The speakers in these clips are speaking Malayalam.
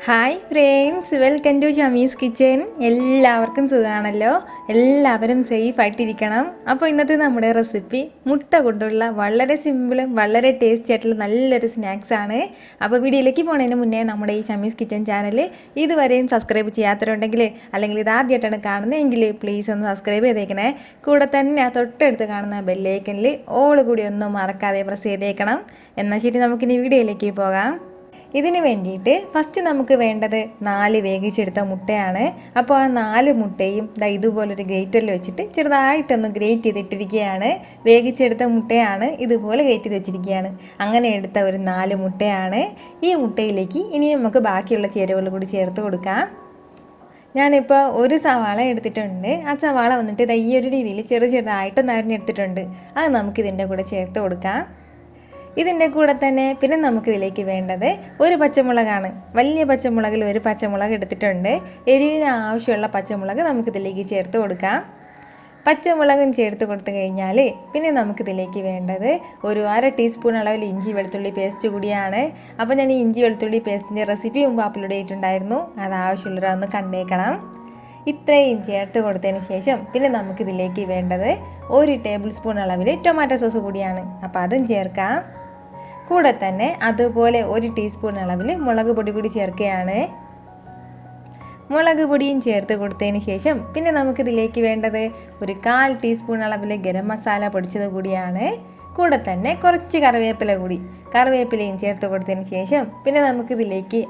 Hi friends, welcome to Shami's kitchen. എല്ലാവർക്കും സുഖമാണല്ലോ. എല്ലാവരും സേഫ് ആയിട്ടിരിക്കണം. അപ്പോൾ ഇന്നത്തെ നമ്മുടെ റെസിപ്പി മുട്ട കൊണ്ടുള്ള വളരെ സിമ്പിളും വളരെ ടേസ്റ്റി ആയിട്ടുള്ള നല്ലൊരു സ്നാക്സ് ആണ്. അപ്പോൾ വീഡിയോയിലേക്ക് പോകുന്നതിന് മുന്നേ നമ്മുടെ ഈ ഷമീസ് കിച്ചൻ ചാനൽ ഇതുവരെയും സബ്സ്ക്രൈബ് ചെയ്യാത്തവരുണ്ടെങ്കിൽ അല്ലെങ്കിൽ ഇതാദ്യമായിട്ടാണ് കാണുന്നതെങ്കിൽ പ്ലീസ് ഒന്ന് സബ്സ്ക്രൈബ് ചെയ്തേക്കണേ. കൂടെ തന്നെ തൊട്ടടുത്ത് കാണുന്ന ബെല്ലൈക്കനിൽ ഓൾ കൂടി ഒന്നും മറക്കാതെ പ്രസ് ചെയ്തേക്കണം. എന്നാൽ ശരി, നമുക്കിനി വീഡിയോയിലേക്ക് പോകാം. ഇതിന് വേണ്ടിയിട്ട് ഫസ്റ്റ് നമുക്ക് വേണ്ടത് 4 വേവിച്ചെടുത്ത മുട്ടയാണ്. അപ്പോൾ ആ 4 മുട്ടയും ഇതുപോലൊരു ഗ്രേറ്ററിൽ വെച്ചിട്ട് ചെറുതായിട്ടൊന്ന് ഗ്രേറ്റ് ചെയ്തിട്ടിരിക്കുകയാണ്. വേവിച്ചെടുത്ത മുട്ടയാണ്, ഇതുപോലെ ഗ്രേറ്റ് ചെയ്ത് വെച്ചിരിക്കുകയാണ്. അങ്ങനെ എടുത്ത ഒരു 4 മുട്ടയാണ്. ഈ മുട്ടയിലേക്ക് ഇനി നമുക്ക് ബാക്കിയുള്ള ചേരുവകൾ കൂടി ചേർത്ത് കൊടുക്കാം. ഞാനിപ്പോൾ ഒരു സവാള എടുത്തിട്ടുണ്ട്. ആ സവാള വന്നിട്ട് ഈ ഒരു രീതിയിൽ ചെറുതായിട്ട് അരിഞ്ഞെടുത്തിട്ടുണ്ട്. അത് നമുക്കിതിൻ്റെ കൂടെ ചേർത്ത് കൊടുക്കാം. ഇതിൻ്റെ കൂടെ തന്നെ പിന്നെ നമുക്കിതിലേക്ക് വേണ്ടത് ഒരു പച്ചമുളകാണ്. വലിയ പച്ചമുളകിൽ ഒരു പച്ചമുളക് എടുത്തിട്ടുണ്ട്. എരിവിന് ആവശ്യമുള്ള പച്ചമുളക് നമുക്കിതിലേക്ക് ചേർത്ത് കൊടുക്കാം. പച്ചമുളകും ചേർത്ത് കൊടുത്തു കഴിഞ്ഞാൽ പിന്നെ നമുക്കിതിലേക്ക് വേണ്ടത് ഒരു 1/2 ടീസ്പൂൺ അളവിൽ ഇഞ്ചി വെളുത്തുള്ളി പേസ്റ്റ് കൂടിയാണ്. അപ്പോൾ ഞാൻ ഈ ഇഞ്ചി വെളുത്തുള്ളി പേസ്റ്റിൻ്റെ റെസിപ്പി മുമ്പ് അപ്ലോഡ് ചെയ്തിട്ടുണ്ടായിരുന്നു. അത് ആവശ്യമുള്ളവരൊന്ന് കണ്ടേക്കണം. ഇത്രയും ചേർത്ത് കൊടുത്തതിന് ശേഷം പിന്നെ നമുക്കിതിലേക്ക് വേണ്ടത് 1 ടേബിൾ സ്പൂൺ അളവിൽ ടൊമാറ്റോ സോസ് കൂടിയാണ്. അപ്പോൾ അതും ചേർക്കാം. കൂടെ തന്നെ അതുപോലെ 1 ടീസ്പൂൺ അളവിൽ മുളക് പൊടി കൂടി ചേർക്കുകയാണ്. മുളക് പൊടിയും ചേർത്ത് കൊടുത്തതിന് ശേഷം പിന്നെ നമുക്കിതിലേക്ക് വേണ്ടത് ഒരു 1/4 ടീസ്പൂൺ അളവിൽ ഗരം മസാല പൊടിച്ചത് കൂടിയാണ്. കൂടെ തന്നെ കുറച്ച് കറിവേപ്പിലയും ചേർത്ത് കൊടുത്തതിന് ശേഷം പിന്നെ നമുക്കിതിലേക്ക്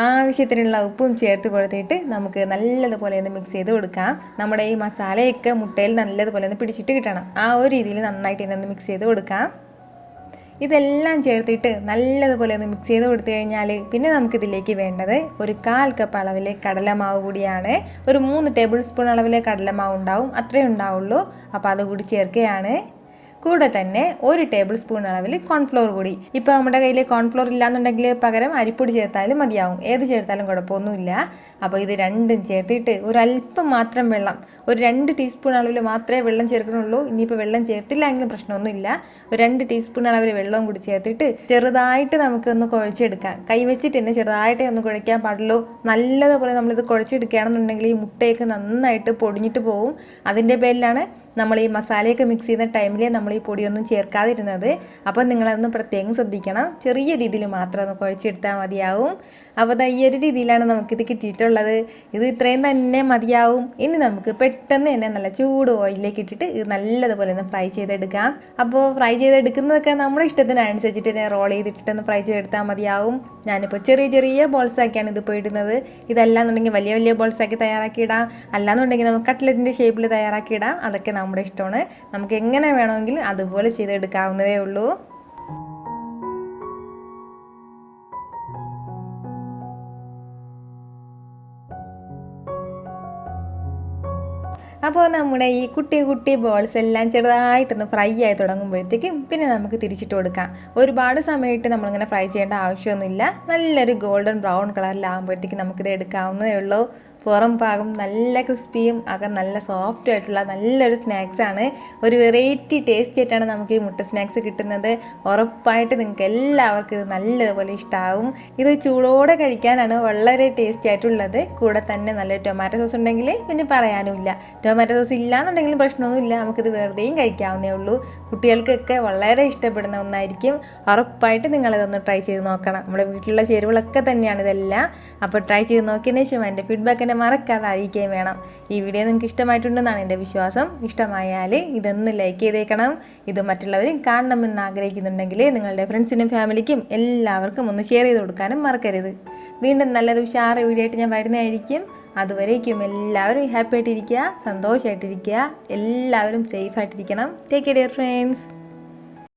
ആവശ്യത്തിനുള്ള ഉപ്പും ചേർത്ത് കൊടുത്തിട്ട് നമുക്ക് നല്ലതുപോലെ ഒന്ന് മിക്സ് ചെയ്ത് കൊടുക്കാം. നമ്മുടെ ഈ മസാലയൊക്കെ മുട്ടയിൽ നല്ലതുപോലെ ഒന്ന് പിടിച്ചിട്ട് കിട്ടണം. ആ ഒരു രീതിയിൽ നന്നായിട്ട് തന്നെ ഒന്ന് മിക്സ് ചെയ്ത് കൊടുക്കാം. ഇതെല്ലാം ചേർത്തിട്ട് നല്ലതുപോലെ ഒന്ന് മിക്സ് ചെയ്ത് കൊടുത്തു കഴിഞ്ഞാൽ പിന്നെ നമുക്കിതിലേക്ക് വേണ്ടത് ഒരു 1/4 കപ്പ് അളവിൽ കടലമാവ് കൂടിയാണ്. ഒരു 3 ടേബിൾ സ്പൂൺ അളവിൽ കടലമാവ് ഉണ്ടാവും, അത്രയേ ഉണ്ടാവുള്ളൂ. അപ്പോൾ അതുകൂടി ചേർക്കുകയാണ്. കൂടെ തന്നെ 1 ടേബിൾ സ്പൂൺ അളവിൽ കോൺഫ്ലോർ കൂടി. ഇപ്പോൾ നമ്മുടെ കയ്യിൽ കോൺഫ്ലോർ ഇല്ലാന്നുണ്ടെങ്കിൽ പകരം അരിപ്പൊടി ചേർത്താലും മതിയാവും. ഏത് ചേർത്താലും കുഴപ്പമൊന്നുമില്ല. അപ്പോൾ ഇത് രണ്ടും ചേർത്തിട്ട് ഒരല്പം മാത്രം വെള്ളം, ഒരു 2 ടീസ്പൂൺ അളവിൽ മാത്രമേ വെള്ളം ചേർക്കണുള്ളൂ. ഇനിയിപ്പോൾ വെള്ളം ചേർത്തില്ലെങ്കിലും പ്രശ്നമൊന്നുമില്ല. ഒരു 2 ടീസ്പൂൺ അളവിൽ വെള്ളവും കൂടി ചേർത്തിട്ട് ചെറുതായിട്ട് നമുക്കൊന്ന് കുഴച്ചെടുക്കാം. കൈ വെച്ചിട്ട് തന്നെ ചെറുതായിട്ടേ ഒന്ന് കുഴയ്ക്കാൻ പാടുള്ളൂ. നല്ലതുപോലെ നമ്മളിത് കുഴച്ചെടുക്കുകയാണെന്നുണ്ടെങ്കിൽ ഈ മുട്ടയൊക്കെ നന്നായിട്ട് പൊടിഞ്ഞിട്ട് പോകും. അതിൻ്റെ പേരിലാണ് നമ്മൾ ഈ മസാലയൊക്കെ മിക്സ് ചെയ്യുന്ന ടൈമിൽ നമ്മൾ ഈ പൊടിയൊന്നും ചേർക്കാതിരുന്നത്. അപ്പോൾ നിങ്ങളതൊന്ന് പ്രത്യേകം ശ്രദ്ധിക്കണം. ചെറിയ രീതിയിൽ മാത്രം ഒന്ന് കുഴച്ചെടുത്താൽ മതിയാവും. അപ്പോൾ ഈ ഒരു രീതിയിലാണ് നമുക്കിത് കിട്ടിയിട്ടുള്ളത്. ഇത് ഇത്രയും തന്നെ മതിയാവും. ഇനി നമുക്ക് പെട്ടെന്ന് തന്നെ നല്ല ചൂട് ഓയിലിലേക്ക് ഇട്ടിട്ട് ഇത് നല്ലതുപോലെ ഒന്ന് ഫ്രൈ ചെയ്തെടുക്കാം. അപ്പോൾ ഫ്രൈ ചെയ്തെടുക്കുന്നതൊക്കെ നമ്മുടെ ഇഷ്ടത്തിനനുസരിച്ചിട്ട് തന്നെ റോൾ ചെയ്തിട്ടൊന്ന് ഫ്രൈ ചെയ്തെടുത്താൽ മതിയാവും. ഞാനിപ്പോൾ ചെറിയ ബോൾസാക്കിയാണ് ഇതിപ്പോൾ ഇടുന്നത്. ഇതല്ലാന്നുണ്ടെങ്കിൽ വലിയ വലിയ ബോൾസാക്കി തയ്യാറാക്കിയിടാം. അല്ലാന്നുണ്ടെങ്കിൽ നമുക്ക് കട്ട്ലറ്റിൻ്റെ ഷേപ്പിൽ തയ്യാറാക്കിയിടാം. അതൊക്കെ നമ്മുടെ ഇഷ്ടമാണ്. നമുക്ക് എങ്ങനെ വേണമെങ്കിലും അതുപോലെ ചെയ്തെടുക്കാവുന്നതേ ഉള്ളൂ. അപ്പോൾ നമ്മുടെ ഈ കുട്ടി ബോൾസ് എല്ലാം ചെറുതായിട്ടൊന്ന് ഫ്രൈ ആയി തുടങ്ങുമ്പോഴത്തേക്കും പിന്നെ നമുക്ക് തിരിച്ചിട്ട് കൊടുക്കാം. ഒരുപാട് സമയത്ത് നമ്മളിങ്ങനെ ഫ്രൈ ചെയ്യേണ്ട ആവശ്യമൊന്നുമില്ല. നല്ലൊരു ഗോൾഡൻ ബ്രൗൺ കളറിലാകുമ്പോഴത്തേക്കും നമുക്കിത് എടുക്കാവുന്നതേ ഉള്ളൂ. പുറം ഭാഗം നല്ല ക്രിസ്പിയും അകം നല്ല സോഫ്റ്റും ആയിട്ടുള്ള നല്ലൊരു സ്നാക്സാണ്. ഒരു വെറൈറ്റി ടേസ്റ്റ് ആയിട്ടാണ് നമുക്ക് ഈ മുട്ട സ്നാക്സ് കിട്ടുന്നത്. ഉറപ്പായിട്ട് നിങ്ങൾക്ക് എല്ലാവർക്കും ഇത് നല്ലതുപോലെ ഇഷ്ടമാവും. ഇത് ചൂടോടെ കഴിക്കാനാണ് വളരെ ടേസ്റ്റി ആയിട്ടുള്ളത്. കൂടെ തന്നെ നല്ല ടൊമാറ്റോ സോസ് ഉണ്ടെങ്കിൽ പിന്നെ പറയാനുമില്ല. ടൊമാറ്റോ സോസ് ഇല്ലാന്നുണ്ടെങ്കിലും പ്രശ്നമൊന്നുമില്ല, നമുക്കിത് വെറുതെയും കഴിക്കാവുന്നേ ഉള്ളൂ. കുട്ടികൾക്കൊക്കെ വളരെ ഇഷ്ടപ്പെടുന്ന ഒന്നായിരിക്കും. ഉറപ്പായിട്ട് നിങ്ങളിതൊന്ന് ട്രൈ ചെയ്ത് നോക്കണം. നമ്മുടെ വീട്ടിലുള്ള ചേരുവകളൊക്കെ തന്നെയാണ് ഇതെല്ലാം. അപ്പോൾ ട്രൈ ചെയ്ത് നോക്കിയതിന് ശേഷം എൻ്റെ ഫീഡ്ബാക്ക് മറക്കാതെ അറിയിക്കുകയും വേണം. ഈ വീഡിയോ നിങ്ങൾക്ക് ഇഷ്ടമായിട്ടുണ്ടെന്നാണ് എൻ്റെ വിശ്വാസം. ഇഷ്ടമായാൽ ഇതൊന്ന് ലൈക്ക് ചെയ്തേക്കണം. ഇത് മറ്റുള്ളവരും കാണണമെന്ന് ആഗ്രഹിക്കുന്നുണ്ടെങ്കിൽ നിങ്ങളുടെ ഫ്രണ്ട്സിനും ഫാമിലിക്കും എല്ലാവർക്കും ഒന്ന് ഷെയർ ചെയ്ത് കൊടുക്കാനും മറക്കരുത്. വീണ്ടും നല്ലൊരു ഉഷാറ് വീഡിയോ ആയിട്ട് ഞാൻ വരുന്നതായിരിക്കും. അതുവരേക്കും എല്ലാവരും ഹാപ്പി ആയിട്ടിരിക്കുക, സന്തോഷമായിട്ടിരിക്കുക, എല്ലാവരും സേഫ് ആയിട്ടിരിക്കണം. Take care friends.